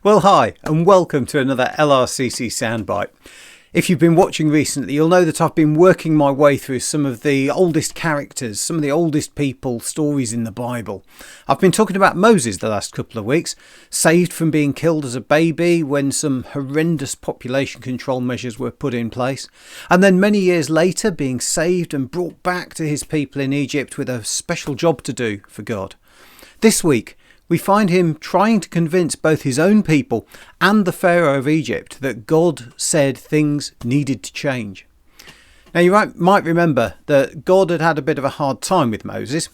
Well, hi, and welcome to another LRCC Soundbite. If you've been watching recently, you'll know that I've been working my way through some of the oldest characters, some of the oldest people stories in the Bible. I've been talking about Moses the last couple of weeks, saved from being killed as a baby when some horrendous population control measures were put in place, and then many years later being saved and brought back to his people in Egypt with a special job to do for God. This week, we find him trying to convince both his own people and the Pharaoh of Egypt that God said things needed to change. Now, you might remember that God had had a bit of a hard time with Moses.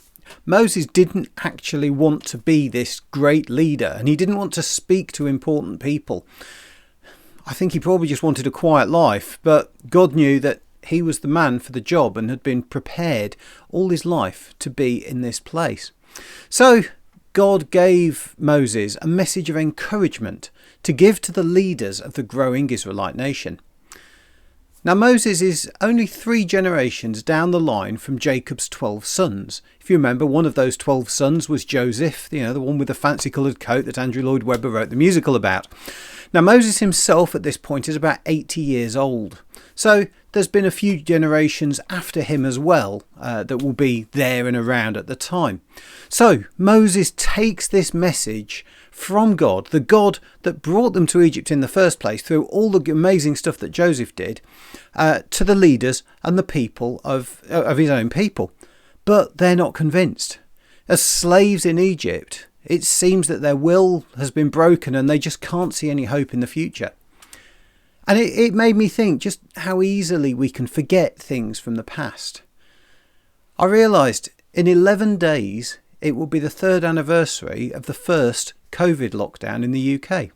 Moses didn't actually want to be this great leader, and he didn't want to speak to important people. I think he probably just wanted a quiet life, but God knew that he was the man for the job and had been prepared all his life to be in this place. So God gave Moses a message of encouragement to give to the leaders of the growing Israelite nation. Now, Moses is only 3 generations down the line from Jacob's 12 sons. If you remember, one of those 12 sons was Joseph, the one with the fancy coloured coat that Andrew Lloyd Webber wrote the musical about. Now, Moses himself at this point is about 80 years old. So there's been a few generations after him as well that will be there and around at the time. So Moses takes this message from God, the God that brought them to Egypt in the first place through all the amazing stuff that Joseph did, to the leaders and the people of his own people. But they're not convinced. As slaves in Egypt, it seems that their will has been broken and they just can't see any hope in the future. And it made me think just how easily we can forget things from the past. I realised in 11 days it will be the 3rd anniversary of the first COVID lockdown in the UK.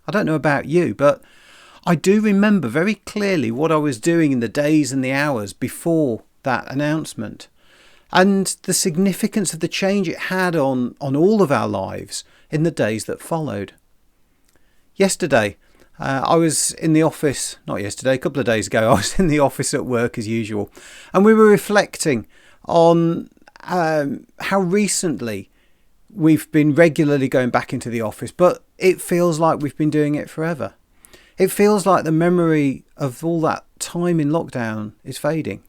I don't know about you, but I do remember very clearly what I was doing in the days and the hours before that announcement, and the significance of the change it had on all of our lives in the days that followed. Yesterday, I was in the office, not yesterday, a couple of days ago, I was in the office at work as usual, and we were reflecting on how recently we've been regularly going back into the office, but it feels like we've been doing it forever. It feels like the memory of all that time in lockdown is fading.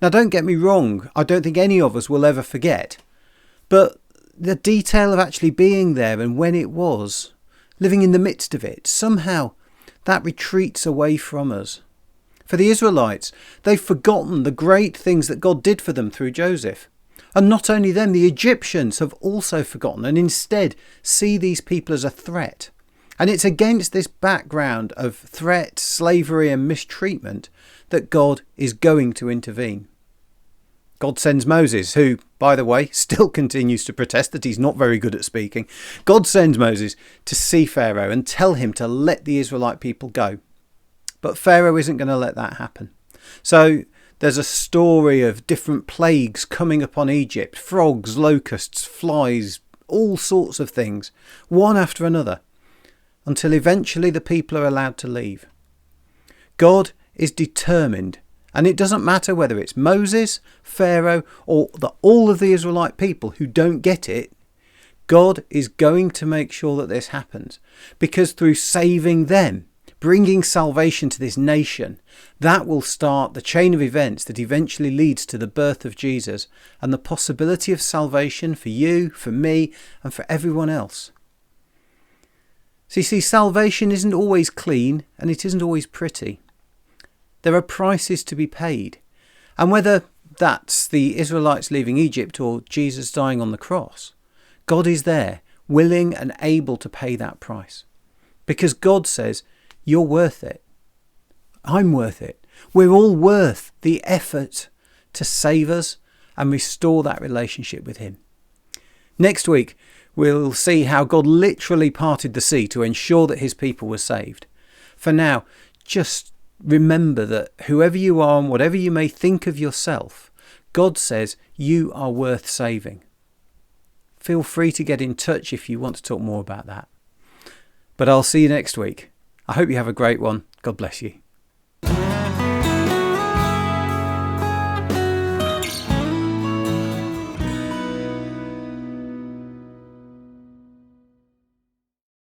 Now, don't get me wrong, I don't think any of us will ever forget, but the detail of actually being there and when it was, living in the midst of it, somehow that retreats away from us. For the Israelites, they've forgotten the great things that God did for them through Joseph. And not only them, the Egyptians have also forgotten and instead see these people as a threat. And it's against this background of threat, slavery and mistreatment that God is going to intervene. God sends Moses, who, by the way, still continues to protest that he's not very good at speaking. God sends Moses to see Pharaoh and tell him to let the Israelite people go. But Pharaoh isn't going to let that happen. So there's a story of different plagues coming upon Egypt, frogs, locusts, flies, all sorts of things, one after another, until eventually the people are allowed to leave. God is determined. And it doesn't matter whether it's Moses, Pharaoh, or all of the Israelite people who don't get it, God is going to make sure that this happens. Because through saving them, bringing salvation to this nation, that will start the chain of events that eventually leads to the birth of Jesus and the possibility of salvation for you, for me, and for everyone else. So you see, salvation isn't always clean and it isn't always pretty. There are prices to be paid. And whether that's the Israelites leaving Egypt or Jesus dying on the cross, God is there, willing and able to pay that price. Because God says, you're worth it. I'm worth it. We're all worth the effort to save us and restore that relationship with him. Next week, we'll see how God literally parted the sea to ensure that his people were saved. For now, just remember that whoever you are and whatever you may think of yourself, God says you are worth saving. Feel free to get in touch if you want to talk more about that. But I'll see you next week. I hope you have a great one. God bless you.